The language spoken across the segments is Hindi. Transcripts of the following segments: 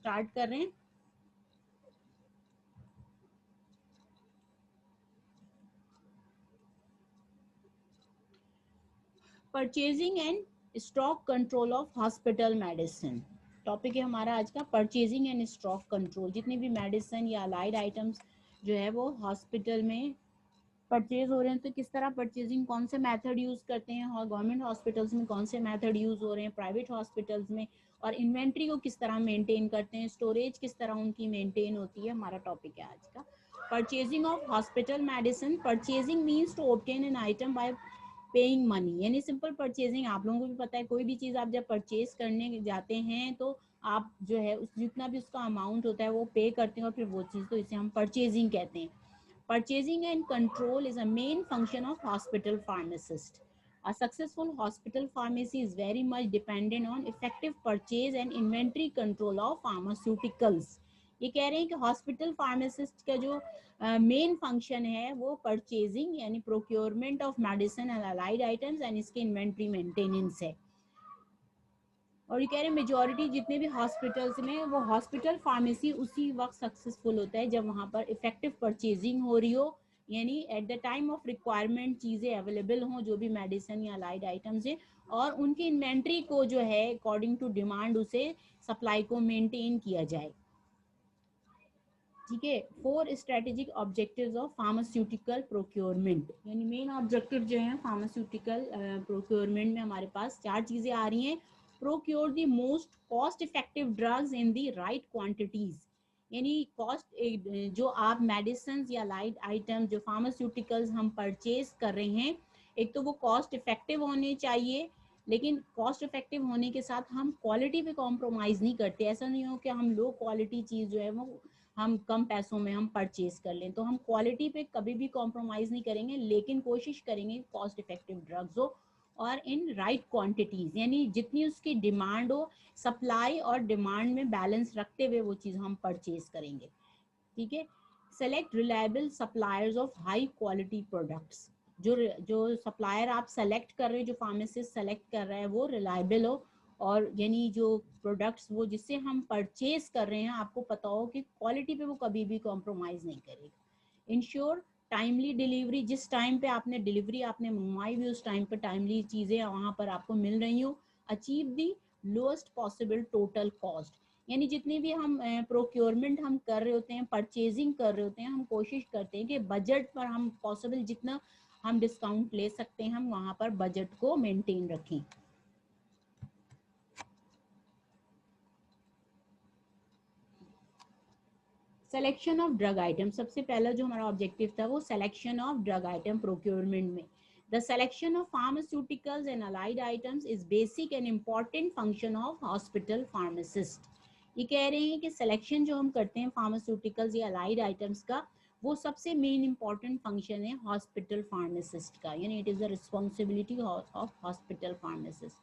स्टार्ट कर रहे हैं। Purchasing and stock control of hospital medicine topic है हमारा आज का। परचेजिंग एंड स्टॉक कंट्रोल, जितने भी मेडिसिन या अलाइड आइटम्स जो है वो हॉस्पिटल में परचेज हो रहे हैं तो किस तरह परचेजिंग, कौन से मेथड यूज करते हैं, और गवर्नमेंट हॉस्पिटल्स में कौन से मेथड यूज हो रहे हैं, प्राइवेट हॉस्पिटल्स में, और इन्वेंट्री को किस तरह मेंटेन करते हैं, स्टोरेज किस तरह उनकी मेंटेन होती है, हमारा टॉपिक है आज का। Purchasing of hospital medicine. Purchasing means to obtain an item by paying money, यानी सिंपल परचेजिंग। आप लोगों को भी पता है कोई भी चीज़ आप जब परचेज करने जाते हैं तो आप जो है उस जितना भी उसका अमाउंट होता है वो पे करते हैं और फिर वो चीज़, तो इसे हम परचेजिंग कहते हैं। Purchasing and control is a main function of hospital pharmacist. A successful hospital pharmacy is very much dependent on effective purchase and inventory control of pharmaceuticals. ये कह रहे हैं कि हॉस्पिटल फार्मासिस्ट का जो मेन फंक्शन है वो परचेजिंग यानी procurement of medicine and allied items and इसके इन्वेंट्री मेंटेनेंस है। और ये कह रहे हैं मेजॉरिटी जितने भी हॉस्पिटल्स में वो हॉस्पिटल फार्मेसी उसी वक्त सक्सेसफुल होता है जब वहाँ पर इफेक्टिव परचेजिंग हो रही हो, यानी at the time of requirement चीज़ें अवेलेबल हों जो भी मेडिसिन या अलाइड आइटम्स है, और उनकी इन्वेंट्री को जो है अकॉर्डिंग टू डिमांड उसे सप्लाई को मेंटेन किया जाए। ठीक है। 4 strategic objectives of pharmaceutical procurement, यानी मेन ऑब्जेक्टिव जो है फार्मास्यूटिकल प्रोक्योरमेंट में हमारे पास 4 चीज़ें आ रही हैं। Procure the most cost effective drugs in the right quantities, यानी कॉस्ट जो आप मेडिसिन या लाइट आइटम जो फार्मास्यूटिकल्स हम परचेज कर रहे हैं, एक तो वो कॉस्ट इफेक्टिव होने चाहिए, लेकिन कॉस्ट इफेक्टिव होने के साथ हम क्वालिटी पे कॉम्प्रोमाइज़ नहीं करते। ऐसा नहीं हो कि हम लो क्वालिटी चीज़ जो है वो हम कम पैसों में हम परचेज कर लें, तो हम क्वालिटी पे कभी भी कॉम्प्रोमाइज़ नहीं करेंगे, लेकिन कोशिश करेंगे कॉस्ट इफेक्टिव ड्रग्स हो और इन राइट क्वांटिटीज़, यानी जितनी उसकी डिमांड हो, सप्लाई और डिमांड में बैलेंस रखते हुए वो चीज़ हम परचेज करेंगे। ठीक है। Select reliable suppliers of high quality products, जो जो सप्लायर आप सेलेक्ट कर रहे हैं, जो फार्मासिस्ट सेलेक्ट कर रहा है वो रिलायबल हो, और यानी जो प्रोडक्ट्स वो जिससे हम परचेज कर रहे हैं आपको पता हो कि क्वालिटी पे वो कभी भी कॉम्प्रोमाइज़ नहीं करेगा। इंश्योर टाइमली डिलीवरी, जिस टाइम पे आपने डिलीवरी आपने मंगवाई हुई उस टाइम पे टाइमली चीज़ें वहाँ पर आपको मिल रही हो। Achieve the lowest possible total cost, यानी जितनी भी हम प्रोक्योरमेंट हम कर रहे होते हैं, परचेजिंग कर रहे होते हैं, हम कोशिश करते हैं कि बजट पर हम पॉसिबल जितना हम डिस्काउंट ले सकते हैं हम वहाँ पर बजट को मेंटेन रखें। सिलेक्शन ऑफ ड्रग आइटम, सबसे पहला जो हमारा ऑब्जेक्टिव था वो selection of drug item procurement में। The selection of pharmaceuticals and allied items is basic and important function of hospital pharmacist. ये कह रहे हैं कि सिलेक्शन जो हम करते हैं फार्मास्यूटिकल्स या अलाइड आइटम्स का, वो सबसे मेन इंपॉर्टेंट फंक्शन है हॉस्पिटल फार्मासिस्ट का, यानी it is the responsibility of hospital pharmacist.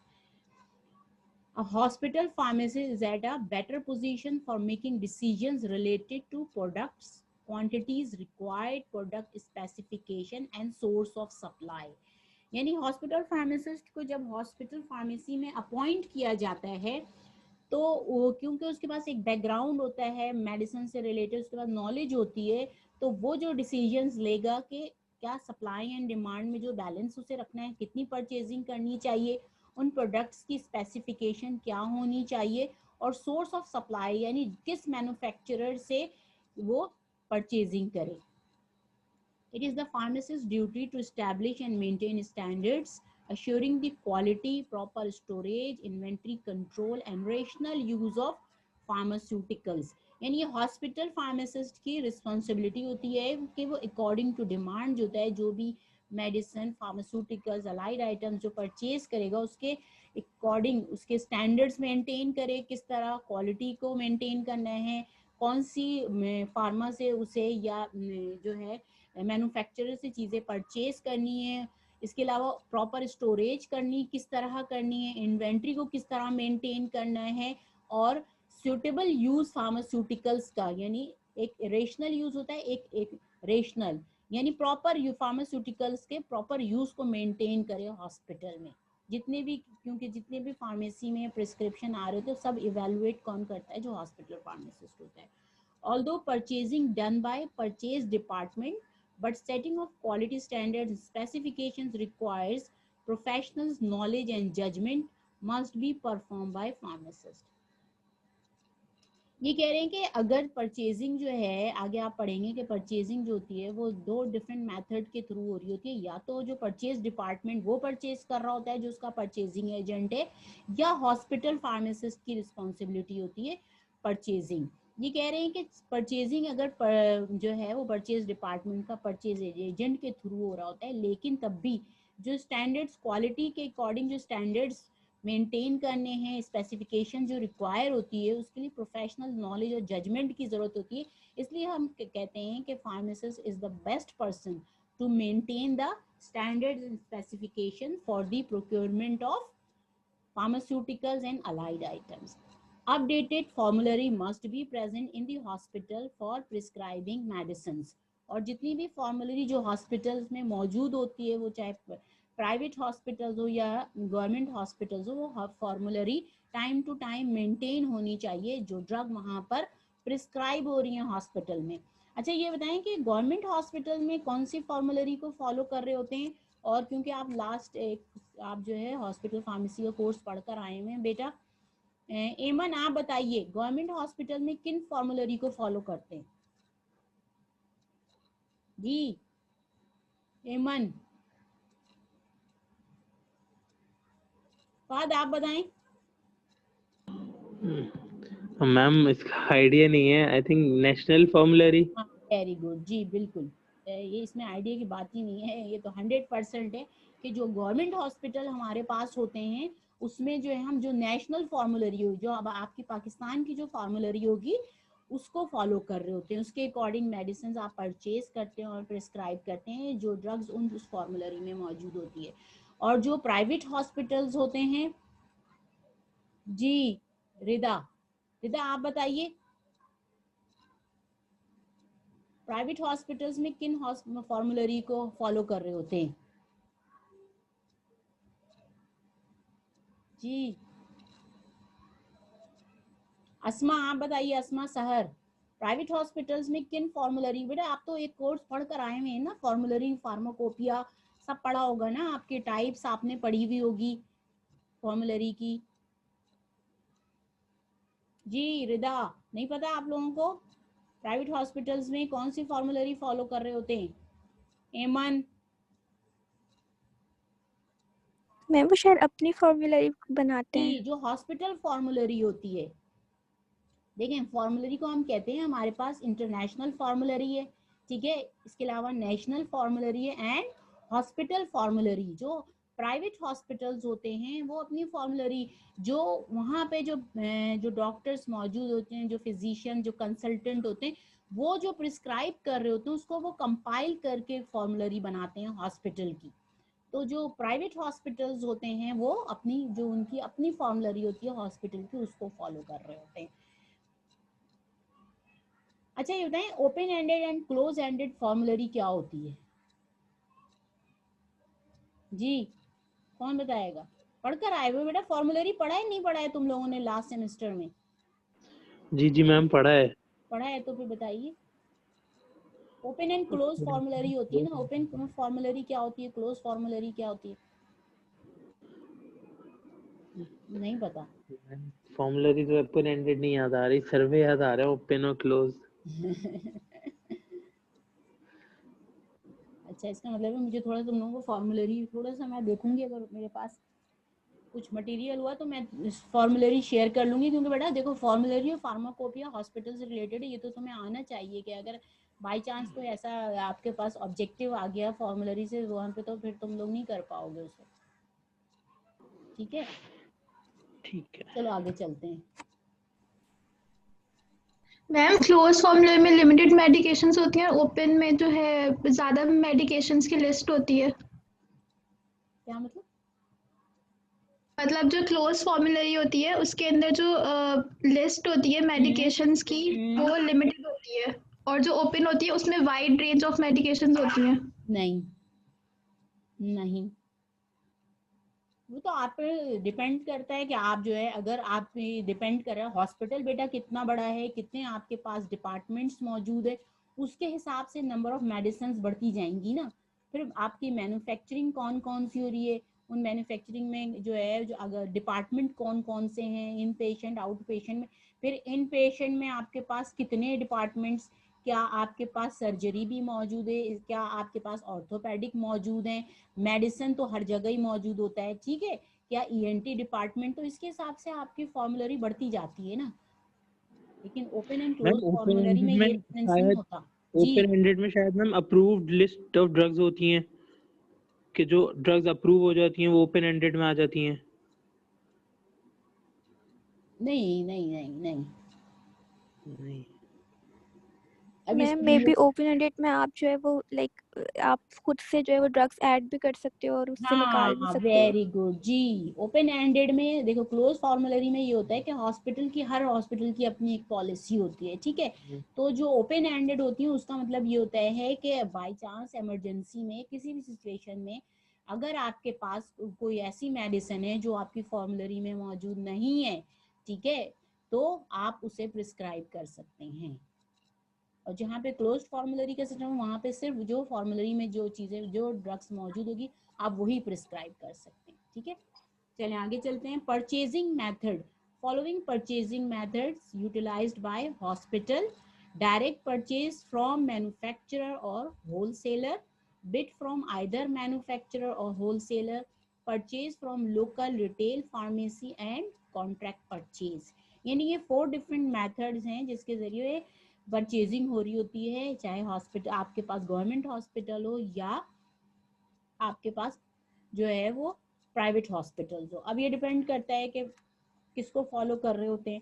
A hospital pharmacy is at a better position for making decisions related to products, quantities required, product specification and source of supply. यानी हॉस्पिटल फार्मासिस्ट को जब हॉस्पिटल फार्मेसी में अपॉइंट किया जाता है तो वो क्योंकि उसके पास एक बैकग्राउंड होता है मेडिसिन से रिलेटेड, उसके पास नॉलेज होती है, तो वो जो डिसीजंस लेगा कि क्या सप्लाई एंड डिमांड में जो बैलेंस उसे रखना है, कितनी परचेजिंग करनी चाहिए, उन प्रोडक्ट्स की स्पेसिफिकेशन क्या होनी चाहिए, और सोर्स ऑफ सप्लाई यानी किस मैन्युफैक्चरर से वो परचेजिंग करे। It is the pharmacist's duty to establish and maintain standards, assuring the quality, proper storage, inventory control, and rational use of pharmaceuticals. यानी ये हॉस्पिटल फार्मासिस्ट की रिस्पॉन्सिबिलिटी होती है कि वो अकॉर्डिंग टू डिमांड जो होता है जो भी मेडिसिन फार्मास्यूटिकल्स अलाइड आइटम्स जो परचेज करेगा उसके अकॉर्डिंग उसके स्टैंडर्ड्स मेंटेन करे, किस तरह क्वालिटी को मेंटेन करना है, कौन सी फार्मा से उसे या जो है मैन्युफैक्चरर से चीज़ें परचेज करनी है, इसके अलावा प्रॉपर स्टोरेज करनी किस तरह करनी है, इन्वेंट्री को किस तरह मेंटेन करना है, और सूटेबल यूज फार्मास्यूटिकल्स का, यानी एक रेशनल यूज होता है, एक रेशनल, यानी प्रॉपर फार्मास्यूटिकल्स के प्रॉपर यूज को मेंटेन करे हॉस्पिटल में। जितने भी, क्योंकि जितने भी फार्मेसी में प्रिस्क्रिप्शन आ रहे होते हैं सब इवेलुएट कौन करता है, जो हॉस्पिटल फार्मासिस्ट होता है. Although purchasing done by purchase department, but setting of quality standards specifications requires professionals knowledge and judgment must be performed by pharmacist. ये कह रहे हैं कि अगर परचेजिंग जो है, आगे आप पढ़ेंगे कि परचेजिंग जो होती है वो 2 डिफरेंट मेथड के थ्रू हो रही होती है. या तो जो परचेज डिपार्टमेंट वो परचेज कर रहा होता है, जो उसका परचेजिंग एजेंट है, या हॉस्पिटल फार्मासिस्ट की रिस्पॉन्सिबिलिटी होती है परचेजिंग. ये कह रहे हैं कि परचेजिंग अगर जो है वो परचेज डिपार्टमेंट का परचेज एजेंट के थ्रू हो रहा होता है, लेकिन तब भी जो स्टैंडर्ड्स, क्वालिटी के अकॉर्डिंग जो स्टैंडर्ड्स मेंटेन करने हैं, स्पेसिफिकेशन जो रिक्वायर होती है, उसके लिए प्रोफेशनल नॉलेज और जजमेंट की जरूरत होती है. इसलिए हम कहते हैं कि pharmacist is the best person to maintain the standards and specification for the procurement of pharmaceuticals and allied items. Updated formulary must be present in the hospital for prescribing medicines. और जितनी भी फॉर्मुलरी जो हॉस्पिटल्स में मौजूद होती है, वो चाहे प्राइवेट हॉस्पिटल्स हो या गवर्नमेंट हॉस्पिटल्स हो, वो formulary time to time maintain होनी चाहिए, जो ड्रग वहाँ पर प्रिस्क्राइब हो रही है हॉस्पिटल में. अच्छा, ये बताएं कि गवर्नमेंट हॉस्पिटल में कौन सी फॉर्मुलरी को फॉलो कर रहे होते हैं. और क्योंकि आप आप जो है हॉस्पिटल फार्मेसी का कोर्स पढ़कर आए हुए हैं बेटा, एमन आप बताइए गवर्नमेंट हॉस्पिटल में किन फॉर्मुलरी को फॉलो करते हैं जी. एमन, बाद आप बताएं. मैम इसका आइडिया नहीं है. I think national formulary. Very good ji, बिल्कुल. ये इसमें आइडिया की बात ही नहीं है, ये तो 100% है कि जो गवर्नमेंट हॉस्पिटल हमारे पास होते हैं उसमें जो है हम जो नेशनल फॉर्मुलरी हो, जो अब आपकी पाकिस्तान की जो फॉर्मुलरी होगी उसको फॉलो कर रहे होते हैं. उसके अकॉर्डिंग मेडिसिन आप परचेज करते हैं और प्रिस्क्राइब करते हैं जो ड्रग्स उस फॉर्मुलरी में मौजूद होती है. और जो प्राइवेट हॉस्पिटल्स होते हैं जी, रिदा आप बताइए प्राइवेट हॉस्पिटल्स में किन फॉर्मुलरी को फॉलो कर रहे होते हैं जी. अस्मा आप बताइए, अस्मा सहर, प्राइवेट हॉस्पिटल्स में किन फॉर्मुलरी. बेटा आप तो एक कोर्स पढ़कर आए हुए हैं ना, फॉर्मुलरी, फार्माकोपिया सब पढ़ा होगा ना, आपके टाइप्स आपने पढ़ी हुई होगी फॉर्मुलरी की जी. रिदा नहीं पता आप लोगों को प्राइवेट हॉस्पिटल्स में कौन सी फॉर्मुलरी फॉलो कर रहे होते हैं. एमन, मैम वो शायद अपनी फॉर्मूलरी बनाते हैं. जो हॉस्पिटल फॉर्मुलरी होती है, देखें फॉर्मुलरी को हम कहते हैं, हमारे पास इंटरनेशनल फॉर्मुलरी है, ठीक है, इसके अलावा नेशनल फॉर्मुलरी है एंड हॉस्पिटल फॉर्मुलरी. जो प्राइवेट हॉस्पिटल्स होते हैं वो अपनी फॉर्मुलरी, जो वहाँ पे जो डॉक्टर्स मौजूद होते हैं, जो फिजिशियन, जो कंसल्टेंट होते हैं, वो जो प्रिस्क्राइब कर रहे होते हैं उसको वो कंपाइल करके फॉर्मुलरी बनाते हैं हॉस्पिटल की. तो जो प्राइवेट हॉस्पिटल्स होते हैं वो अपनी, जो उनकी अपनी फॉर्मुलरी होती है हॉस्पिटल की, उसको फॉलो कर रहे होते हैं. अच्छा ये बताएं open ended and close ended formulary क्या होती है जी. कौन बताएगा, पढ़कर आए हुए बेटा फॉर्मुलरी, पढ़ा है नहीं पढ़ा है तुम लोगों ने लास्ट सेमेस्टर में. जी मैम पढ़ा है. पढ़ा है तो फिर बताइए. ओपन एंड क्लोज फॉर्मुलरी होती है ना, ओपन फॉर्मुलरी क्या होती है, क्लोज फॉर्मुलरी क्या होती है, नहीं पता. फॉर्मुलरी तो ओपन एंडेड नहीं याद आ रही, सर्वे याद आ रहा है, ओपन और क्लोज. अच्छा इसका मतलब है मुझे थोड़ा तुम लोगों को फॉर्मुलरी थोड़ा सा मैं देखूंगी, अगर मेरे पास कुछ मटेरियल हुआ तो मैं फॉर्मुलरी शेयर कर लूंगी. क्योंकि बेटा देखो फॉर्मुलरी और फार्माकोपिया हॉस्पिटल से रिलेटेड है, ये तो तुम्हें आना चाहिए कि अगर बाय चांस कोई ऐसा आपके पास ऑब्जेक्टिव आ गया फॉर्मुलरी से वहाँ पे, तो फिर तुम लोग नहीं कर पाओगे उसे. ठीक है, चलो आगे चलते हैं. मैम क्लोज फॉर्मुलरी में लिमिटेड मेडिकेशंस होती हैं, ओपन में जो है ज्यादा मेडिकेशंस की लिस्ट होती है. क्या मतलब जो क्लोज फॉर्मुलरी होती है उसके अंदर जो लिस्ट होती है मेडिकेशंस की वो लिमिटेड होती है, और जो ओपन होती है उसमें वाइड रेंज ऑफ मेडिकेशंस होती हैं. नहीं नहीं वो तो आप पे डिपेंड करता है कि आप जो है, अगर आप पे डिपेंड कर रहा है हॉस्पिटल बेटा कितना बड़ा है, कितने आपके पास डिपार्टमेंट्स मौजूद है, उसके हिसाब से नंबर ऑफ मेडिसिन बढ़ती जाएंगी ना। फिर आपकी मैन्युफैक्चरिंग कौन कौन सी हो रही है, उन मैन्युफैक्चरिंग में जो है, जो अगर डिपार्टमेंट कौन कौन से हैं, इन पेशेंट आउट पेशेंट में, फिर इन पेशेंट में आपके पास कितने डिपार्टमेंट्स, क्या आपके पास सर्जरी भी मौजूद है, क्या आपके पास ऑर्थोपेडिक मौजूद है, मेडिसिन तो हर जगह ही मौजूद होता है, ठीक है, क्या ईएनटी डिपार्टमेंट, तो इसके हिसाब से आपकी फॉर्मुलरी बढ़ती जाती है ना। लेकिन open and close ma'am open formulary में एंडेड ये में डिफरेंस नहीं शायद, होता जी। ओपन एंडेड में शायद ma'am approved list of drugs होती हैं, कि जो ड्रग्स अप्रूव हो जाती हैं वो ओपन एंडेड में आ जाती हैं। नहीं नहीं नहीं नहीं, नहीं अब मैम इसके मे लिए बी ओपन एंडेड में आप जो है वो लाइक आप खुद से जो है वो ड्रग्स ऐड भी कर सकते हो और उससे निकाल भी हाँ सकते हो। वेरी गुड जी। ओपन एंडेड में देखो, क्लोज फॉर्मुलरी में ये होता है कि हॉस्पिटल की, हर हॉस्पिटल की अपनी एक पॉलिसी होती है, ठीक है। तो जो ओपन एंडेड होती है उसका मतलब ये होता है कि बाय चांस इमरजेंसी में, किसी भी सिचुएशन में, अगर आपके पास कोई ऐसी मेडिसिन है जो आपकी फॉर्मुलरी में मौजूद नहीं है, ठीक है, तो आप उसे प्रिस्क्राइब कर सकते हैं। और जहाँ पे क्लोज्ड फॉर्मुलरी का सिस्टम है, वहाँ पे सिर्फ जो फॉर्मुलरी में जो चीजें, जो ड्रग्स मौजूद होगी, आप वही प्रिस्क्राइब कर सकते हैं, ठीक है। चलिए आगे चलते हैं। Purchasing method, following purchasing methods utilized by hospital: direct purchase from manufacturer और wholesaler, bid from either manufacturer और wholesaler, purchase from local retail pharmacy and contract purchase. यानी ये 4 डिफरेंट मेथड्स हैं जिसके जरिए परचेजिंग हो रही होती है, चाहे हॉस्पिटल, आपके पास गवर्नमेंट हॉस्पिटल हो या आपके पास जो है वो प्राइवेट हॉस्पिटल्स हो। अब ये डिपेंड करता है कि किसको फॉलो कर रहे होते हैं।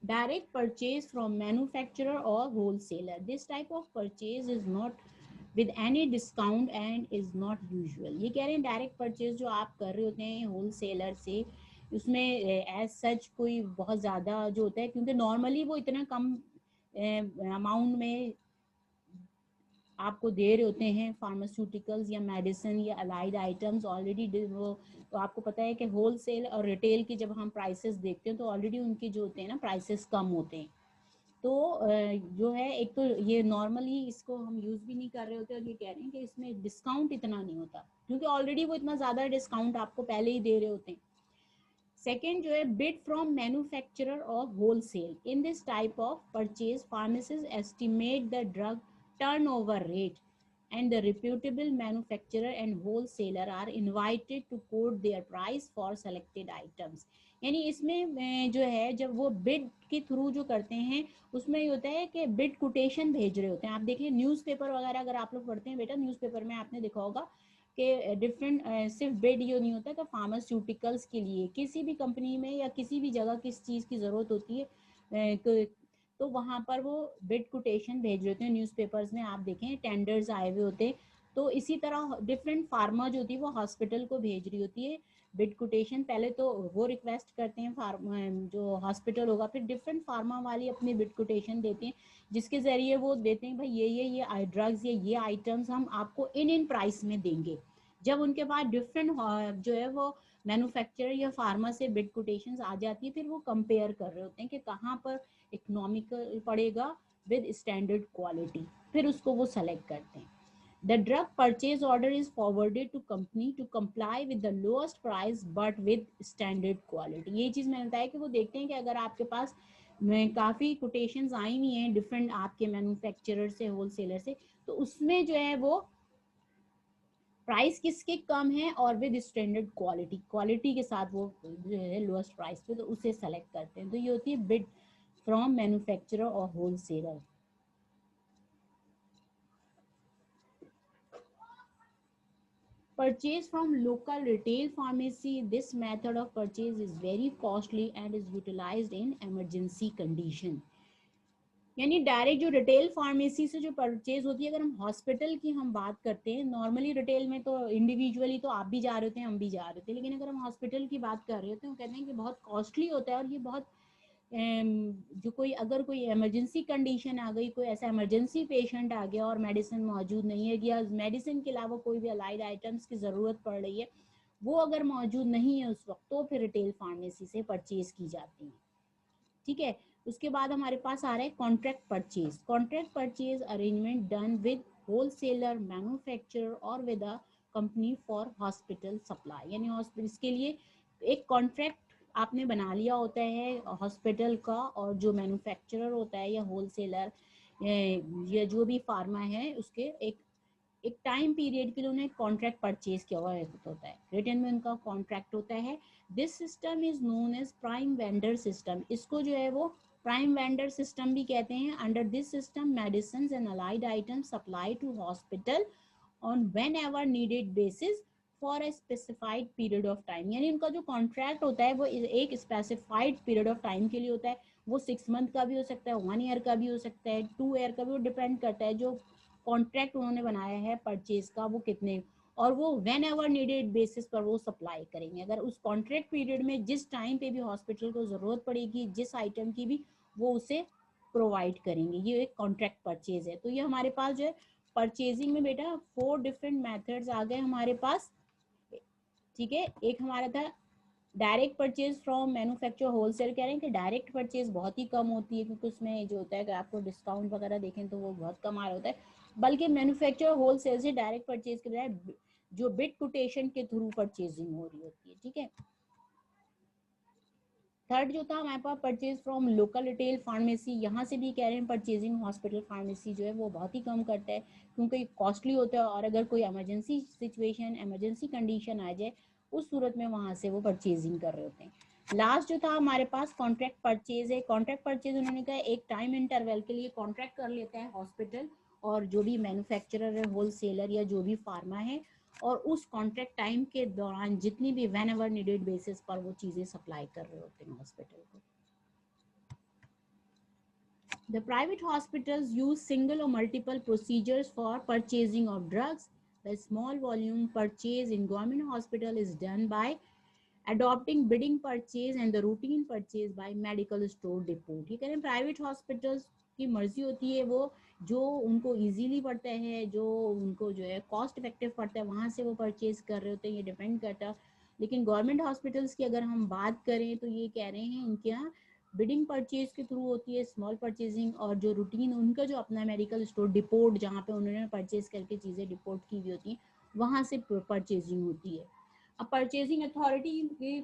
डायरेक्ट परचेज फ्रॉम मैन्युफैक्चरर और wholesaler, this type of purchase is not with any discount and is not usual. ये कह रहे हैं डायरेक्ट परचेज जो आप कर रहे होते हैं होलसेलर से, उसमें एज सच कोई बहुत ज़्यादा जो होता है, क्योंकि नॉर्मली वो इतना कम अमाउंट में आपको दे रहे होते हैं फार्मास्यूटिकल्स या मेडिसिन या अलाइड आइटम्स ऑलरेडी। वो तो आपको पता है कि होलसेल और रिटेल की जब हम प्राइसेस देखते हैं तो ऑलरेडी उनके जो होते हैं ना प्राइसेस कम होते हैं। तो जो है, एक तो ये नॉर्मली इसको हम यूज़ भी नहीं कर रहे होते, और ये कह रहे हैं कि इसमें डिस्काउंट इतना नहीं होता, क्योंकि ऑलरेडी वो इतना ज़्यादा डिस्काउंट आपको पहले ही दे रहे होते हैं। सेकेंड जो है, बिड फ्रॉम मैन्युफैक्चरर और wholesale, in this type of purchase pharmacies estimate the drug turnover rate and the reputable manufacturer and wholesaler are invited to quote their price for selected items। यानी इसमें जो है, जब वो बिड के थ्रू जो करते हैं, उसमें ये होता है कि बिड कोटेशन भेज रहे होते हैं। आप देखिए न्यूज़पेपर वगैरह अगर आप लोग पढ़ते हैं बेटा, न्यूज़पेपर में आपने देखा होगा कि डिफरेंट, सिर्फ बिड ये नहीं होता कि फार्मास्यूटिकल्स के लिए किसी भी कंपनी में या किसी भी जगह किस चीज़ की ज़रूरत होती है, तो वहाँ पर वो बिड कोटेशन भेज रहे होते हैं। न्यूज़पेपर्स में आप देखें टेंडर्स आए हुए होते हैं। तो इसी तरह डिफरेंट फार्मा जो होती है वो हॉस्पिटल को भेज रही होती है बिड कोटेशन। पहले तो वो रिक्वेस्ट करते हैं फार्मा, जो हॉस्पिटल होगा, फिर डिफरेंट फार्मा वाली अपनी बिड कोटेशन देते हैं, जिसके ज़रिए वो देते हैं भाई ये ड्रग्स, ये आइटम्स हम आपको इन प्राइस में देंगे। जब उनके पास डिफरेंट जो है वो मैन्युफैक्चरर या फार्मा से बिड कोटेशंस आ जाती है, फिर वो कंपेयर कर रहे होते हैं कि कहाँ पर इकोनॉमिकल पड़ेगा विद स्टैंडर्ड क्वालिटी, फिर उसको वो सेलेक्ट करते हैं। The drug purchase order is forwarded to company to comply with the lowest price but with standard quality। ये चीज़ मैंने बताया कि वो देखते हैं कि अगर आपके पास में काफ़ी कोटेशंस आई हुई हैं डिफरेंट आपके मैन्युफैक्चरर से, होलसेलर से, तो उसमें जो है वो प्राइस किसके कम है और विद स्टैंडर्ड क्वालिटी के साथ वो जो है लोएस्ट प्राइस पे, तो उसे सेलेक्ट करते हैं। तो ये होती है बिड फ्रॉम मैन्युफैक्चरर और wholesaler. Purchase from local retail pharmacy, this method of purchase is very costly and is utilized in emergency condition। यानी डायरेक्ट जो रिटेल फार्मेसी से जो परचेज होती है, अगर हम हॉस्पिटल की हम बात करते हैं, नॉर्मली रिटेल में तो इंडिविजुअली तो आप भी जा रहे होते हैं, हम भी जा रहे होते हैं, लेकिन अगर हम हॉस्पिटल की बात कर रहे होते हैं, वो कहते हैं कि बहुत कॉस्टली होता है और ये बहुत जो कोई अगर कोई इमरजेंसी कंडीशन आ गई, कोई ऐसा इमरजेंसी पेशेंट आ गया और मेडिसिन मौजूद नहीं है या मेडिसिन के अलावा कोई भी अलाइड आइटम्स की ज़रूरत पड़ रही है, वो अगर मौजूद नहीं है उस वक्त, तो फिर रिटेल फार्मेसी से परचेज की जाती है। ठीक है, उसके बाद हमारे पास आ रहा है contract purchase. Contract purchase arrangement done with wholesaler, manufacturer और with a company for hospital supply. यानी हॉस्पिटल के लिए एक कॉन्ट्रैक्ट आपने बना लिया होता है हॉस्पिटल का, और जो मैन्युफैक्चरर होता है या होलसेलर या जो भी फार्मा है, उसके एक टाइम पीरियड के लिए उन्हें कॉन्ट्रैक्ट परचेज किया हुआ होता है, रिटर्न में उनका कॉन्ट्रैक्ट होता है। This system is known as prime vendor system. इसको जो है वो प्राइम वेंडर सिस्टम भी कहते हैं। Under this system medicine and allied items supply to hospital on whenever needed basis for a specified period of time. यानी उनका जो कॉन्ट्रैक्ट होता है वो एक स्पेसिफाइड पीरियड ऑफ टाइम के लिए होता है। वो 6 मंथ का भी हो सकता है, 1 ईयर का भी हो सकता है, 2 ईयर का भी, वो डिपेंड करता है जो कॉन्ट्रैक्ट उन्होंने बनाया है परचेज का वो कितने, और वो व्हेन एवर नीडेड बेसिस पर वो सप्लाई करेंगे। अगर उस कॉन्ट्रैक्ट पीरियड में जिस टाइम पे भी हॉस्पिटल को जरूरत पड़ेगी जिस आइटम की भी, वो उसे प्रोवाइड करेंगे। ये एक कॉन्ट्रैक्ट परचेज है। तो ये हमारे पास जो है परचेजिंग में बेटा 4 डिफरेंट मेथड्स आ गए हमारे पास। ठीक है, एक हमारा था direct purchase from manufacture wholesale. कह रहे हैं कि डायरेक्ट परचेज बहुत ही कम होती है, क्योंकि उसमें जो होता है कि आपको डिस्काउंट वगैरह देखें तो वो बहुत कम आ रहा होता है, बल्कि मैन्युफैक्चर होलसेल से डायरेक्ट परचेज के बजाय जो बिड कोटेशन के थ्रू परचेजिंग हो रही होती है। ठीक है, थर्ड जो था हमारे पास purchase from local retail pharmacy. यहाँ से भी कह रहे हैं परचेजिंग हॉस्पिटल फार्मेसी जो है वो बहुत ही कम करता है, क्योंकि कॉस्टली होता है, और अगर कोई इमरजेंसी सिचुएशन, इमरजेंसी कंडीशन आ जाए, उस सूरत में वहाँ से वो परचेजिंग कर रहे होते हैं। लास्ट जो था हमारे पास कॉन्ट्रैक्ट परचेज है। कॉन्ट्रैक्ट परचेज उन्होंने कहा एक टाइम इंटरवल के लिए कॉन्ट्रैक्ट कर लेता है हॉस्पिटल और जो भी मैन्युफैक्चरर है, होलसेलर या जो भी फार्मा है, और उस कॉन्ट्रैक्ट टाइम के दौरान जितनी भी व्हेन एवर नीडेड बेसिस पर वो चीजें सप्लाई कर रहे होते हैं हॉस्पिटल को। The private hospitals use single or multiple procedures for purchasing of drugs. The small volume purchase in government hospital is done by adopting bidding purchase and the routine purchase by medical store depot। ये कह रहे हैं प्राइवेट हॉस्पिटल्स की मर्जी होती है, वो जो उनको इजीली पड़ता है, जो उनको जो है कॉस्ट इफेक्टिव पड़ता है, वहाँ से वो परचेज कर रहे होते हैं, ये डिपेंड करता है। लेकिन गवर्नमेंट हॉस्पिटल्स की अगर हम बात करें तो ये कह रहे हैं इनके यहाँ बिडिंग परचेज के थ्रू होती है, स्मॉल परचेजिंग, और जो रूटीन उनका जो अपना मेडिकल स्टोर डिपोट जहाँ पे उन्होंने परचेज करके चीज़ें डिपोट की हुई होती हैं, वहाँ से परचेजिंग होती है। अब परचेजिंग अथॉरिटी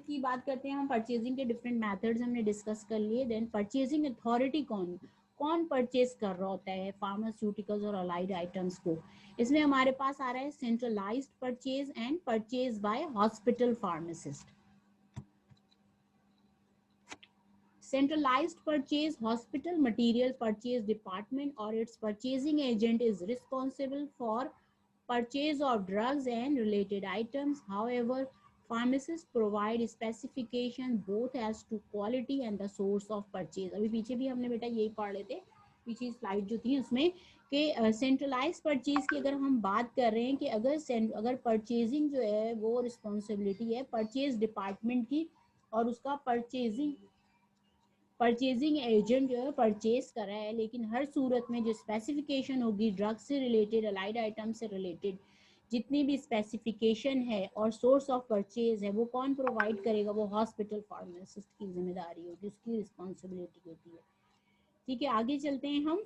की बात करते हैं हम। परचेजिंग के डिफरेंट मेथड्स हमने डिस्कस कर लिए। देन परचेजिंग अथॉरिटी कौन कौन परचेज कर रहा होता है फार्मास्यूटिकल्स और अलाइड आइटम्स को। इसमें हमारे पास आ रहा है centralised purchase and purchase by hospital pharmacist. Centralized purchase, hospital material purchase department or its purchasing agent is responsible for purchase of drugs and related items. However, pharmacists provide specification both as to quality and the source of purchase। अभी पीछे भी हमने बेटा यही पढ़ लेते, पीछे स्लाइड जो थी उसमें कि सेंट्रलाइज परचेज की अगर हम बात कर रहे हैं कि अगर परचेजिंग जो है वो रिस्पॉन्सिबिलिटी है परचेज डिपार्टमेंट की, और उसका परचेजिंग एजेंट जो है परचेज कर रहा है, लेकिन हर सूरत में जो स्पेसिफिकेशन होगी ड्रग से रिलेटेड, अलाइड आइटम से रिलेटेड जितनी भी स्पेसिफिकेशन है और सोर्स ऑफ परचेज है, वो कौन प्रोवाइड करेगा? वो हॉस्पिटल फार्मासिस्ट की जिम्मेदारी होगी, उसकी रिस्पॉन्सिबिलिटी होती है। ठीक है, आगे चलते हैं हम।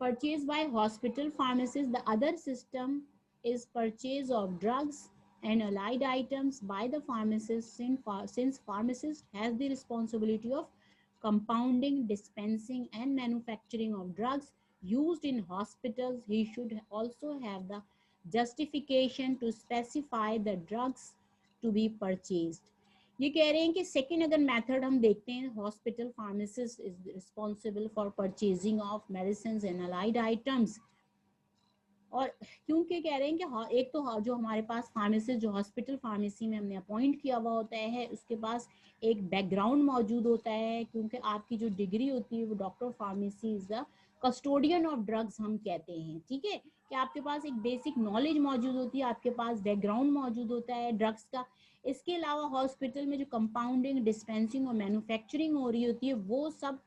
Purchase by hospital pharmacist, the other system is purchase of drugs and allied items by the pharmacist, since pharmacist has the responsibility of compounding, dispensing and manufacturing of drugs used in hospitals. He should also have the justification to specify the drugs to be purchased। ये कह रहे हैं कि सेकेंड अगर मेथड हम देखते हैं, hospital pharmacist is responsible for purchasing of medicine and allied items. और क्योंकि कह रहे हैं कि एक तो जो हमारे पास फार्मेसिस्ट जो हॉस्पिटल फार्मेसी में हमने अपॉइंट किया हुआ होता है, उसके पास एक बैकग्राउंड मौजूद होता है, क्योंकि आपकी जो डिग्री होती है वो doctor pharmacy is the custodian of drugs हम कहते हैं। ठीक है, कि आपके पास एक बेसिक नॉलेज मौजूद होती है, आपके पास बैकग्राउंड मौजूद होता है ड्रग्स का। इसके अलावा हॉस्पिटल में जो कंपाउंडिंग, डिस्पेंसिंग और मैन्युफैक्चरिंग हो रही होती है वो सब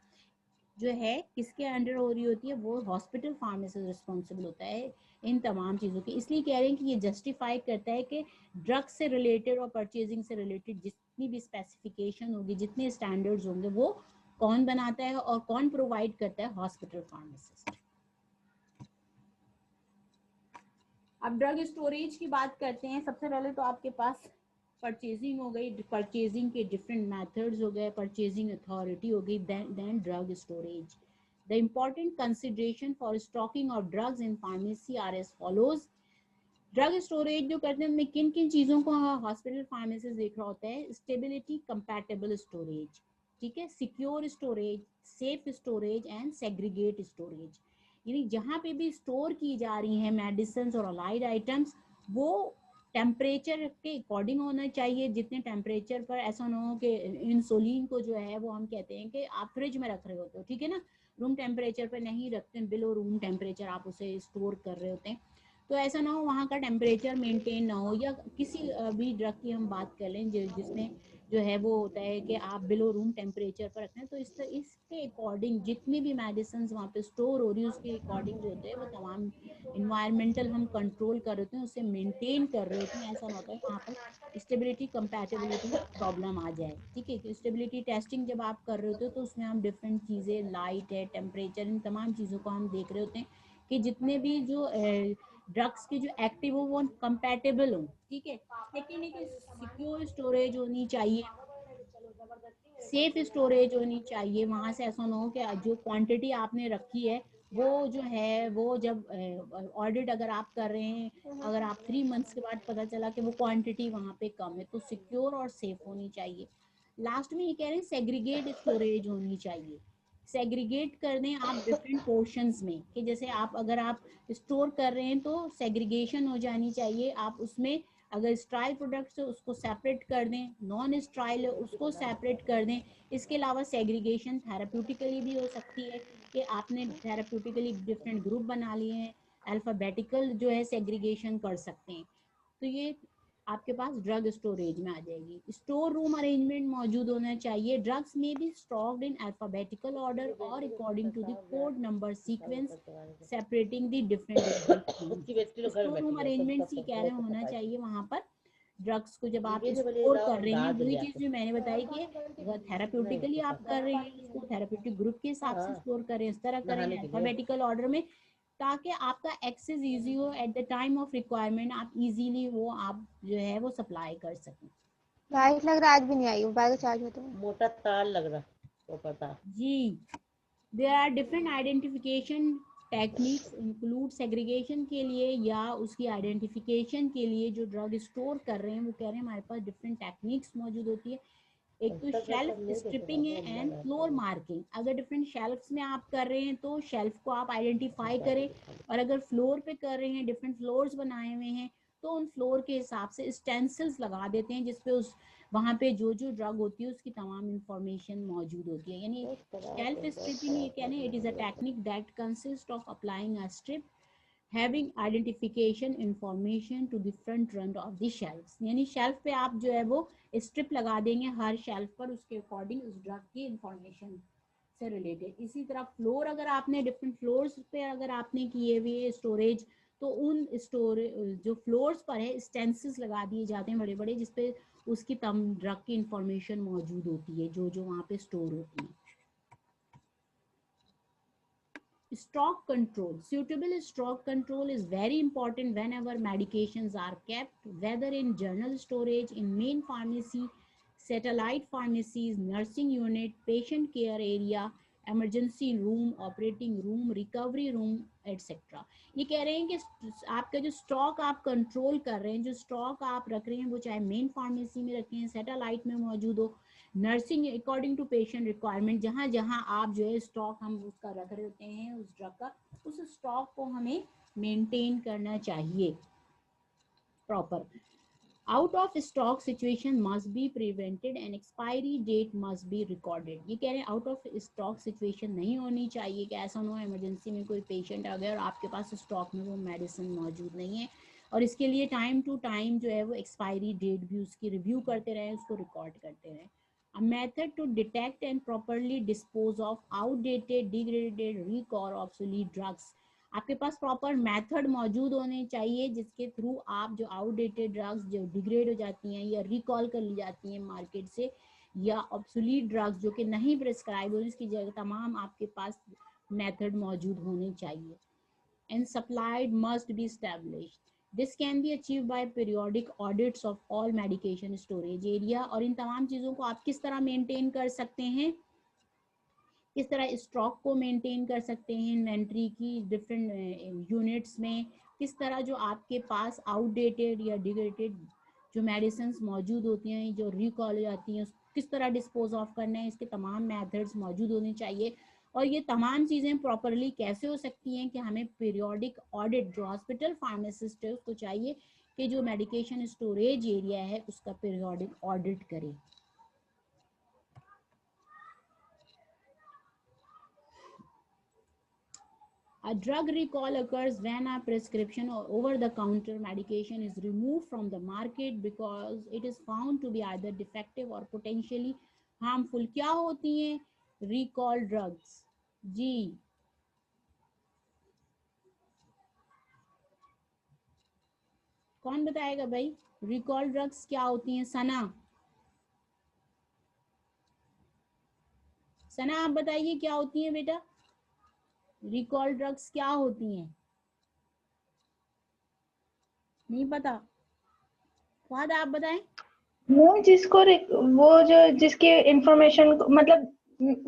जो है किसके अंडर हो रही होती है, वो हॉस्पिटल फार्मेसिस्ट रिस्पॉन्सिबल होता है इन तमाम चीज़ों की। इसलिए कह रहे हैं कि ये जस्टिफाई करता है कि ड्रग्स से रिलेटेड और परचेजिंग से रिलेटेड जितनी भी स्पेसिफिकेशन होगी, जितने स्टैंडर्ड्स होंगे, वो कौन बनाता है और कौन प्रोवाइड करता है, हॉस्पिटल फार्मेसिस्ट। अब ड्रग स्टोरेज की बात करते हैं। सबसे पहले तो आपके पास परचेजिंग हो गई, परचेजिंग के डिफरेंट मेथड्स हो गए, परचेजिंग अथॉरिटी हो गई, then drug storage. The important consideration for stocking of drugs in pharmacy are as follows. Drug storage जो करते हैं उनमें किन किन चीज़ों को हॉस्पिटल फार्मेसिस्ट देख रहा होता है? स्टेबिलिटी कंपैटिबल स्टोरेज, ठीक है, secure storage, safe storage and segregate storage. यानी जहाँ पे भी स्टोर की जा रही हैं मेडिसिन और अलाइड आइटम्स, वो टेम्परेचर के अकॉर्डिंग होना चाहिए। जितने टेम्परेचर पर, ऐसा ना हो कि इंसुलिन को जो है वो हम कहते हैं कि आप फ्रिज में रख रहे होते हो, ठीक है ना, रूम टेम्परेचर पर नहीं रखते, बिलो रूम टेम्परेचर आप उसे स्टोर कर रहे होते हैं। तो ऐसा ना हो वहाँ का टेम्परेचर मेंटेन ना हो, या किसी भी ड्रग की हम बात कर लें जिसमें जो है वो होता है कि आप बिलो रूम टेम्परेचर पर रखना है, तो इसके अकॉर्डिंग जितनी भी मेडिसिन वहाँ पे स्टोर हो रही है उसके अकॉर्डिंग जो होते हैं वो तमाम इन्वायरमेंटल हम कंट्रोल कर रहे होते हैं, उसे मेंटेन कर रहे होते हैं। ऐसा ना होता है वहाँ पर स्टेबिलिटी कंपैटिबिलिटी प्रॉब्लम आ जाए, ठीक है। स्टेबिलिटी टेस्टिंग जब आप कर रहे होते हो तो उसमें हम डिफरेंट चीज़ें, लाइट है, टेम्परेचर, इन तमाम चीज़ों को हम देख रहे होते हैं कि जितने भी जो ड्रग्स के जो एक्टिव हो वो कंपैटिबल हो, ठीक है। लेकिन एक सिक्योर स्टोरेज होनी चाहिए, सेफ स्टोरेज होनी चाहिए। वहां से ऐसा ना हो कि जो क्वांटिटी आपने रखी है वो जो है वो जब ऑडिट अगर आप कर रहे हैं, अगर आप 3 मंथ्स के बाद पता चला कि वो क्वांटिटी वहां पे कम है, तो सिक्योर और सेफ होनी चाहिए। लास्ट में ये कह रहे हैं सेग्रीगेट स्टोरेज होनी चाहिए। सेग्रीगेट कर दें आप डिफरेंट पोर्शंस में, कि जैसे आप अगर आप स्टोर कर रहे हैं तो सेग्रीगेशन हो जानी चाहिए। आप उसमें अगर स्ट्राइल प्रोडक्ट्स है उसको सेपरेट कर दें, नॉन स्ट्राइल है उसको सेपरेट कर दें। इसके अलावा सेग्रीगेशन थेराप्यूटिकली भी हो सकती है कि आपने थेराप्यूटिकली डिफरेंट ग्रुप बना लिए हैं, अल्फ़ाबेटिकल जो है सेग्रीगेशन कर सकते हैं। तो ये आपके पास ड्रग स्टोरेज में आ जाएगी। स्टोर रूम अरेंजमेंट मौजूद होना चाहिए। ड्रग्स में भी स्टॉक्ड इन अल्फाबेटिकल ऑर्डर और according to the code number sequence separating the different store room arrangement ही कह रहे होना चाहिए वहां पर। ड्रग्स को जब आप स्टोर कर रहे हैं, वही चीज जो मैंने बताई कि अगर थेराप्यूटिकली आप कर रहे हैं उसको थेराप्यूटिक ग्रुप के हिसाब से स्टोर करें, इस तरह करें अल्फाबेटिकल ऑर्डर में, ताकि आपका एक्सेस इजी हो, at the time of requirement आप इजीली वो आप जो है वो सप्लाई कर सकें। लाइट लग रहा आज भी नहीं आई, मोबाइल का चार्ज होता है। मोटा तार लग रहा वो पता ji, there are different identification techniques include segregation के लिए या उसकी आइडेंटिफिकेशन के लिए जो ड्रग स्टोर कर रहे हैं वो कह रहे हैं हमारे पास डिफरेंट टेक्निक्स मौजूद होती है। एक तो शेल्फ स्ट्रिपिंग है एंड फ्लोर मार्किंग। अगर डिफरेंट शेल्फ्स में आप कर रहे हैं तो शेल्फ को आप आइडेंटिफाई करें, और अगर फ्लोर पे कर रहे हैं, डिफरेंट फ्लोर्स बनाए हुए हैं, तो उन फ्लोर के हिसाब से स्टेंसिल्स लगा देते हैं जिसपे उस वहाँ पे जो जो ड्रग होती है उसकी तमाम इंफॉर्मेशन मौजूद होती है। यानी शेल्फ स्ट्रिपिंग ये कहने it is a technique that consist of applying a strip having identification information to the front run of the shelfs. यानी शेल्फ पे आप जो है वो स्ट्रिप लगा देंगे हर शेल्फ पर, उसके अकॉर्डिंग उस ड्रग की इंफॉर्मेशन से रिलेटेड। इसी तरह फ्लोर अगर आपने डिफरेंट फ्लोर्स पे अगर आपने किए हुए स्टोरेज, तो उन स्टोरेज जो फ्लोर्स पर है स्टेंसिल्स लगा दिए जाते हैं बड़े बड़े, जिसपे उसकी तम ड्रग की इंफॉर्मेशन मौजूद होती है जो जो वहाँ पे स्टोर होती है। Stock control. Suitable stock control is very important whenever medications are kept, whether in general storage, in main pharmacy, satellite pharmacies, nursing unit, patient care area, emergency room, operating room, recovery room, etc. ये कह रहे हैं कि आपका जो स्टॉक आप कंट्रोल कर रहे हैं, जो स्टॉक आप रख रहे हैं, वो चाहे मेन फार्मेसी में रखें, सैटेलाइट में मौजूद हो, nursing according to patient requirement, जहाँ जहाँ आप जो है स्टॉक हम उसका रख रहे होते हैं उस ड्रग का, उस स्टॉक को हमें मेंटेन करना चाहिए proper. Out of stock situation must be prevented and expiry date must be recorded. ये कह रहे हैं आउट ऑफ स्टॉक सिचुएशन नहीं होनी चाहिए कि ऐसा ना हो इमरजेंसी में कोई पेशेंट आ गया और आपके पास स्टॉक में वो मेडिसिन मौजूद नहीं है, और इसके लिए टाइम टू टाइम जो है वो एक्सपायरी डेट भी उसकी रिव्यू करते रहें, उसको रिकॉर्ड करते रहें। A method to detect and properly dispose of outdated, degraded, recall, obsolete drugs. आपके पास प्रॉपर मेथड मौजूद होने चाहिए जिसके थ्रू आप जो आउटडेटेड ड्रग्स जो डिग्रेड हो जाती हैं या रिकॉल कर ली जाती हैं मार्केट से, या ऑब्सोलीट ड्रग्स जो कि नहीं प्रिस्क्राइब हो, इसकी जगह तमाम आपके पास मेथड मौजूद होने चाहिए। And supplied must be established. This can be achieved by periodic audits of all medication storage area। और इन तमाम चीज़ों को आप किस तरह मेंटेन कर सकते हैं, किस तरह स्टॉक को मेंटेन कर सकते हैं इन्वेंट्री की डिफरेंट यूनिट्स में, किस तरह जो आपके पास आउटडेटेड या डिग्रेडेड जो मेडिसिन मौजूद होती हैं जो रिकॉल हो जाती हैं किस तरह डिस्पोज ऑफ करना है, इसके तमाम मेथड्स मौजूद होने चाहिए। और ये तमाम चीज़ें प्रॉपरली कैसे हो सकती हैं कि हमें पीरियोडिक ऑडिट जो हॉस्पिटल फार्मासिस्ट है उसको चाहिए कि जो मेडिकेशन स्टोरेज एरिया है उसका पीरियोडिक ऑडिट करे। A drug recall occurs when a prescription or over-the-counter medication is removed from the market because it is found to be either defective or potentially harmful। क्या होती हैं recall drugs? जी कौन बताएगा भाई, recall drugs क्या होती हैं? सना, सना आप बताइए क्या होती हैं बेटा, रिकॉल ड्रग्स क्या होती हैं? नहीं पता, फहद आप बताएं। मैम जिसको वो जो जिसके इंफॉर्मेशन मतलब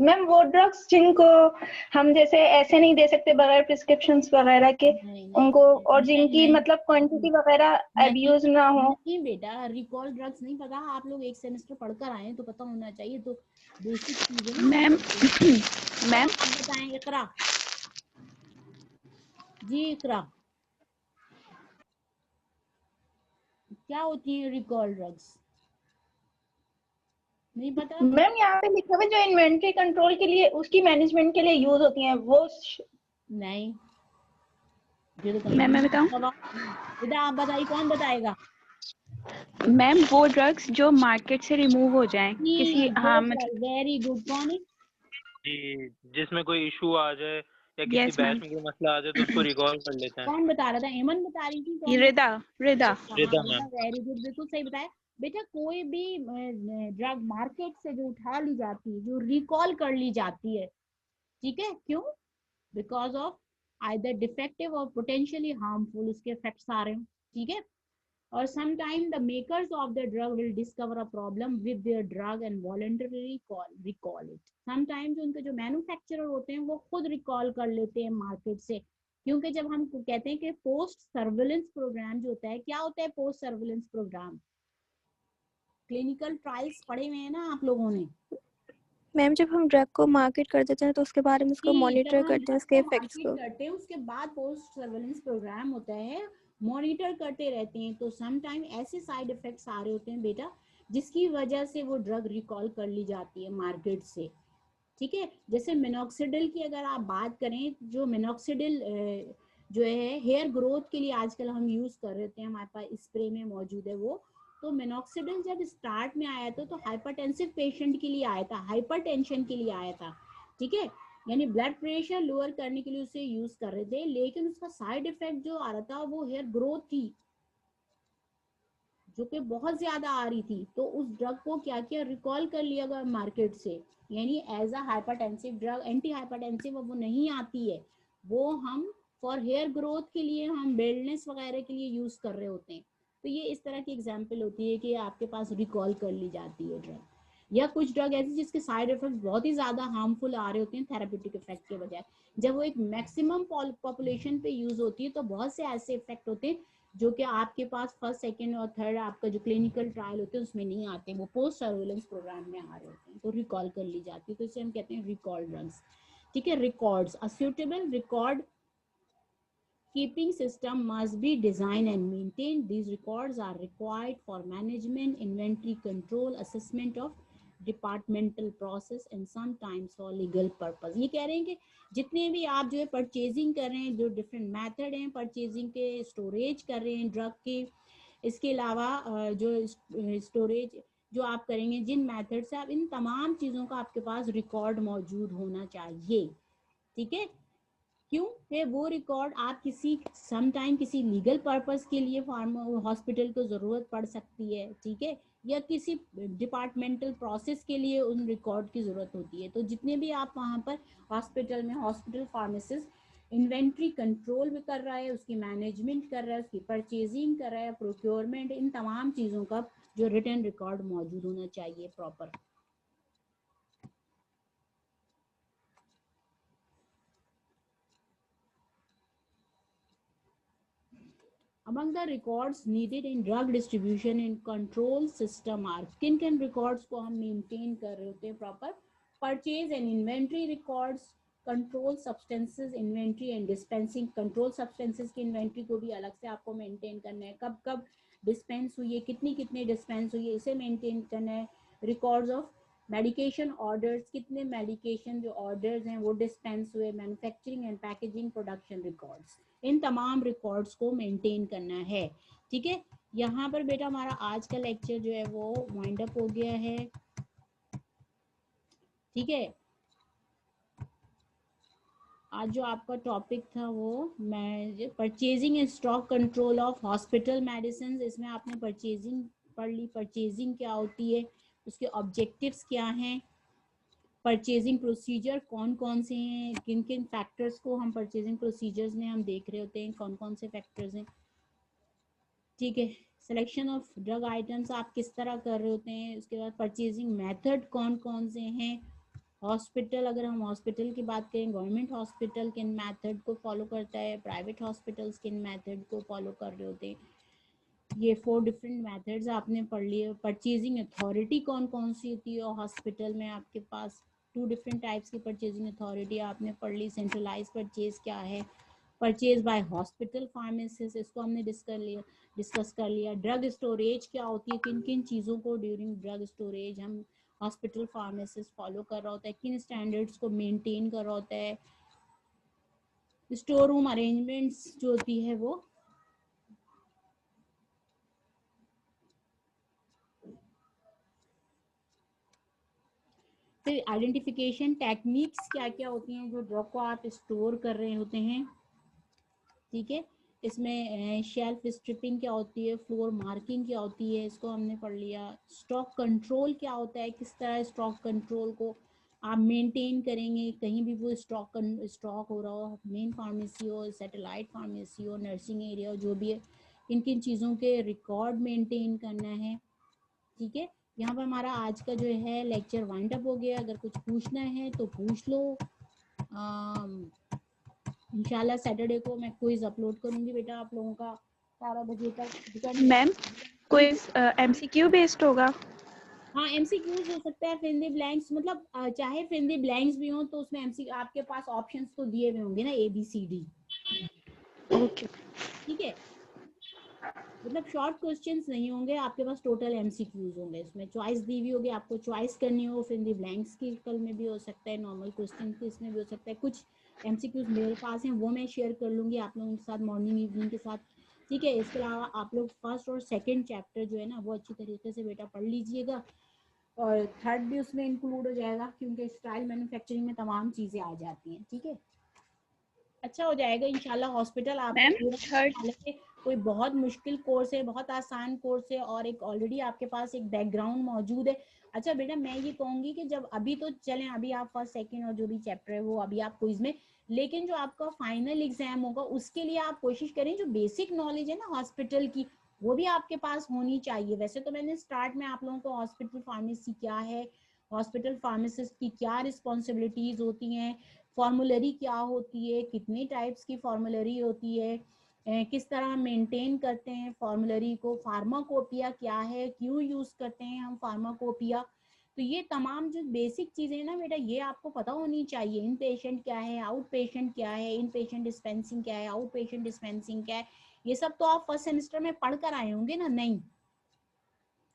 मैम वो ड्रग्स जिनको हम जैसे ऐसे नहीं दे सकते बगैर प्रिस्क्रिप्शंस वगैरह के, उनको और जिनकी मतलब क्वांटिटी वगैरह अब्यूज ना हो। नहीं बेटा, रिकॉल ड्रग्स नहीं पता, आप लोग एक सेमेस्टर पढ़कर आए हैं तो पता होना चाहिए, तो बेसिक चीजें मैम मैम आप बताएं। इकरा जी, इकरा क्या होती है रिकॉल ड्रग्स? नहीं पता मैम यहाँ पे लिखा हुआ जो इन्वेंट्री कंट्रोल के लिए उसकी मैनेजमेंट के लिए यूज होती हैं वो नहीं। मैं बताऊं? बेटा आप बताइए, कौन बताएगा? मैम वो ड्रग्स जो मार्केट से रिमूव हो जाएं किसी वेरी गुड। कौन है? जी, जिसमें कोई इशू आ जाए या किसी बैच में कोई मसला आ जाए तो उसको रिकॉल कर लेते हैं। कौन बता रहा था? एमन बता रही थी। रिदा रिदा वेरी गुड, बिल्कुल सही बताया बेटा। कोई भी ड्रग मार्केट से जो उठा ली जाती है, जो रिकॉल कर ली जाती है, ठीक है, क्यों? बिकॉज ऑफ आइदर डिफेक्टिव और पोटेंशियली हार्मफुल उसके इफेक्ट्स आ रहे हैं, ठीक है। और sometime the makers of the drug will discover a problem with their drug and voluntarily recall it। sometime जो उनके जो मैन्युफैक्चरर होते हैं वो खुद रिकॉल कर लेते हैं मार्केट से, क्योंकि जब हम कहते हैं कि पोस्ट सर्विलेंस प्रोग्राम जो होता है, क्या होता है post surveillance program? Clinical trials पढ़े हुए हैं ना आप लोगों ने? मैम जब हम ड्रग को मार्केट कर देते हैं तो उसके बारे में उसको मॉनिटर करते हैं उसके इफेक्ट्स को करते हैं, उसके बाद पोस्ट सर्विलेंस प्रोग्राम होता है, मॉनिटर करते रहते हैं। तो सम टाइम ऐसे साइड इफेक्ट्स आ रहे होते हैं बेटा जिसकी वजह से वो ड्रग रिकॉल कर ली जाती है मार्केट से, ठीक है। जैसे मिनॉक्सिडिल की अगर आप बात करें, जो मिनॉक्सिडिल जो है हेयर ग्रोथ के लिए आजकल हम यूज कर रहे थे, हमारे पास स्प्रे में मौजूद है वो। तो मिनॉक्सिडिल जब स्टार्ट में आया था तो हाइपरटेंसिव पेशेंट के लिए आया था, हाइपरटेंशन के लिए आया था, ठीक है, यानी ब्लड प्रेशर लोअर करने के लिए उसे यूज कर रहे थे। लेकिन उसका साइड इफेक्ट जो आ रहा था वो हेयर ग्रोथ थी जो कि बहुत ज्यादा आ रही थी। तो उस ड्रग को क्या किया, रिकॉल कर लिया गया मार्केट से, यानी as a hypertensive drug, anti hypertensive वो नहीं आती है, वो हम फॉर हेयर ग्रोथ के लिए, हम बेल्डनेस वगैरह के लिए यूज कर रहे होते हैं। तो ये इस तरह की एग्जाम्पल होती है कि आपके पास रिकॉल कर ली जाती है ड्रग। या कुछ ड्रग ऐसी जिसके साइड इफेक्ट बहुत ही ज्यादा हार्मफुल आ रहे होते हैं थेराप्यूटिक इफेक्ट के बजाय, जब वो एक मैक्सिमम पॉपुलेशन पे यूज होती है तो बहुत से ऐसे इफेक्ट होते हैं जो कि आपके पास फर्स्ट सेकंड और थर्ड आपका जो क्लिनिकल ट्रायल होते हैं उसमें नहीं आते, वो पोस्ट सर्विलेंस प्रोग्राम में आ रहे होते हैं, तो रिकॉल कर ली जाती है। तो इसे हम कहते हैं रिकॉल ड्रग्स, ठीक है। Records, a suitable record Keeping system must be designed and maintained. These records are required for management, inventory control, assessment of departmental process and sometimes for legal purpose. ये कह रहे हैं कि जितने भी आप जो है परचेजिंग कर रहे हैं, जो डिफरेंट मेथड हैं परचेजिंग के, स्टोरेज कर रहे हैं ड्रग के, इसके अलावा जो स्टोरेज जो आप करेंगे, जिन मेथड से आप, इन तमाम चीज़ों का आपके पास रिकॉर्ड मौजूद होना चाहिए। ठीक है, क्यों है वो रिकॉर्ड? आप किसी समटाइम किसी लीगल पर्पस के लिए हॉस्पिटल को जरूरत पड़ सकती है, ठीक है, या किसी डिपार्टमेंटल प्रोसेस के लिए उन रिकॉर्ड की जरूरत होती है। तो जितने भी आप वहाँ पर हॉस्पिटल में, हॉस्पिटल फार्मासिस्ट इन्वेंट्री कंट्रोल भी कर रहा है, उसकी मैनेजमेंट कर रहा है, उसकी परचेजिंग कर रहा है, प्रोक्योरमेंट, इन तमाम चीज़ों का जो रिटन रिकॉर्ड मौजूद होना चाहिए proper. Among the records needed in drug distribution and control system are, किन records को हम maintain कर रहे होते हैं proper? Purchase and inventory records, control substances inventory and dispensing, control substances की inventory को भी अलग से आपको maintain करना है, कब कब dispense हुई है, कितनी dispense हुई है, इसे maintain करना है। Records of मेडिकेशन ऑर्डर्स, कितने मेडिकेशन जो ऑर्डर्स हैं वो डिस्पेंस हुए, manufacturing and packaging, production records, इन तमाम रिकॉर्ड्स को मेंटेन करना है। ठीक है, यहाँ पर बेटा हमारा आज का लेक्चर जो है वो वाइंड अप हो गया है। ठीक है, आज जो आपका टॉपिक था वो मैं purchasing and stock control of hospital medicine, इसमें आपने परचेजिंग पढ़ ली, परचेजिंग क्या होती है, उसके ऑब्जेक्टिव्स क्या हैं, परचेजिंग प्रोसीजर कौन कौन से हैं, किन किन फैक्टर्स को हम परचेजिंग प्रोसीजर्स में हम देख रहे होते हैं, कौन कौन से फैक्टर्स हैं। ठीक है, सिलेक्शन ऑफ ड्रग आइटम्स आप किस तरह कर रहे होते हैं, उसके बाद परचेजिंग मेथड कौन कौन से हैं, हॉस्पिटल, अगर हम हॉस्पिटल की बात करें, गवर्नमेंट हॉस्पिटल किन मेथड को फॉलो करता है, प्राइवेट हॉस्पिटल्स किन मेथड को फॉलो कर रहे होते हैं, ये 4 डिफरेंट मेथड्स आपने पढ़ लिए। परचेजिंग अथॉरिटी कौन कौन सी होती है हॉस्पिटल में, आपके पास 2 डिफरेंट टाइप्स की परचेजिंग अथॉरिटी आपने पढ़ ली। सेंट्रलाइज परचेज क्या है, परचेज बाय हॉस्पिटल फार्मेसिस्ट, इसको हमने डिस्कस कर लिया। ड्रग स्टोरेज क्या होती है, किन किन चीज़ों को ड्यूरिंग ड्रग स्टोरेज हम हॉस्पिटल फार्मेसिस्ट फॉलो कर रहा होता है, किन स्टैंडर्ड्स को मेंटेन कर रहा होता है। स्टोर रूम अरेंजमेंट्स जो होती है वो, फिर आइडेंटिफिकेशन टेक्निक्स क्या क्या होती हैं जो ड्रग को आप स्टोर कर रहे होते हैं। ठीक है, इसमें शेल्फ स्ट्रिपिंग क्या होती है, फ्लोर मार्किंग क्या होती है, इसको हमने पढ़ लिया। स्टॉक कंट्रोल क्या होता है, किस तरह स्टॉक कंट्रोल को आप मेंटेन करेंगे, कहीं भी वो स्टॉक हो रहा हो, मेन फार्मेसी हो, सैटेलाइट फार्मेसी हो, नर्सिंग एरिया हो, जो भी है, किन किन चीज़ों के रिकॉर्ड मेंटेन करना है। ठीक है, यहाँ पर हमारा आज का जो है लेक्चर वाइंड अप हो गया। अगर कुछ पूछना है तो पूछ लो। इंशाल्लाह सैटरडे को मैं क्विज अपलोड करूंगी बेटा आप लोगों का 12 बजे तक। मैम क्विज एमसीक्यू बेस्ड होगा? हाँ, एमसीक्यूज हो सकता है, फिल द ब्लैंक्स, मतलब चाहे फिल द ब्लैंक्स भी हो तो उसमें एमसी आपके पास ऑप्शंस तो दिए हुए होंगे ना, ABCD। ओके, ठीक है, मतलब शॉर्ट क्वेश्चंस नहीं होंगे आपके पास, टोटल एमसीक्यूज होंगे। इसमें चॉइस दी हुई होगी, आपको चॉइस करनी हो, फिर दी ब्लैंक्स की कल में भी हो सकता है, नॉर्मल क्वेश्चन की इसमें भी हो सकता है। कुछ एमसीक्यूज मेरे पास हैं, वो मैं शेयर कर लूँगी आप लोगों के साथ मॉर्निंग इवनिंग के साथ। ठीक है, इसके अलावा आप लोग फर्स्ट और सेकेंड चैप्टर जो है ना वो अच्छी तरीके से बेटा पढ़ लीजिएगा, और थर्ड भी उसमें इंक्लूड हो जाएगा क्योंकि स्टाइल मैन्युफैक्चरिंग में तमाम चीज़ें आ जाती हैं। ठीक है, अच्छा हो जाएगा इंशाल्लाह। हॉस्पिटल आपका पूरा, हालांकि कोई बहुत मुश्किल कोर्स है, बहुत आसान कोर्स है, और एक ऑलरेडी आपके पास एक बैकग्राउंड मौजूद है। अच्छा बेटा, मैं ये कहूँगी कि जब अभी तो चलें, अभी आप फर्स्ट सेकंड और जो भी चैप्टर है वो अभी आप क्विज में, लेकिन जो आपका फाइनल एग्जाम होगा उसके लिए आप कोशिश करें जो बेसिक नॉलेज है ना हॉस्पिटल की, वो भी आपके पास होनी चाहिए। वैसे तो मैंने स्टार्ट में आप लोगों को हॉस्पिटल फार्मेसी क्या है, हॉस्पिटल फार्मासिस्ट की क्या रिस्पॉन्सिबिलिटीज होती हैं, फॉर्मूलरी क्या होती है, कितने टाइप्स की फॉर्मूलरी होती है, किस तरह मेंटेन करते हैं फॉर्मूलरी को, फार्माकोपिया क्या है, क्यों यूज करते हैं हम फार्माकोपिया, तो ये तमाम जो बेसिक चीजें हैं ना बेटा, ये आपको पता होनी चाहिए। इन पेशेंट क्या है, आउट पेशेंट क्या है, इन पेशेंट डिस्पेंसिंग क्या है, आउट पेशेंट डिस्पेंसिंग क्या है, ये सब तो आप फर्स्ट सेमेस्टर में पढ़ कर आए होंगे ना। नहीं,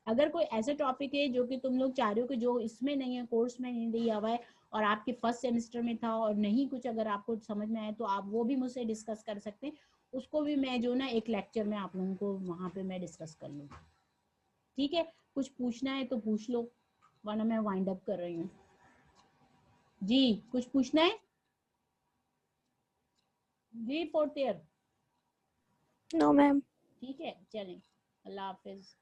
अगर कोई ऐसे टॉपिक है जो कि तुम लोग चाह रहे हो कि जो इसमें नहीं है, कोर्स में नहीं दिया हुआ है, और आपके फर्स्ट सेमेस्टर में था और नहीं कुछ अगर आपको समझ में आए, तो आप वो भी मुझसे डिस्कस कर सकते हैं। उसको भी मैं जो ना एक लेक्चर में आप लोगों को वहां पे मैं डिस्कस कर लूँगी। ठीक है, कुछ पूछना है तो पूछ लो, वरना मैं वाइंड अप कर रही हूँ। जी, कुछ पूछना है? जी फोर्थ ईयर, नो मैम। ठीक है, चलें, अल्लाह हाफिज।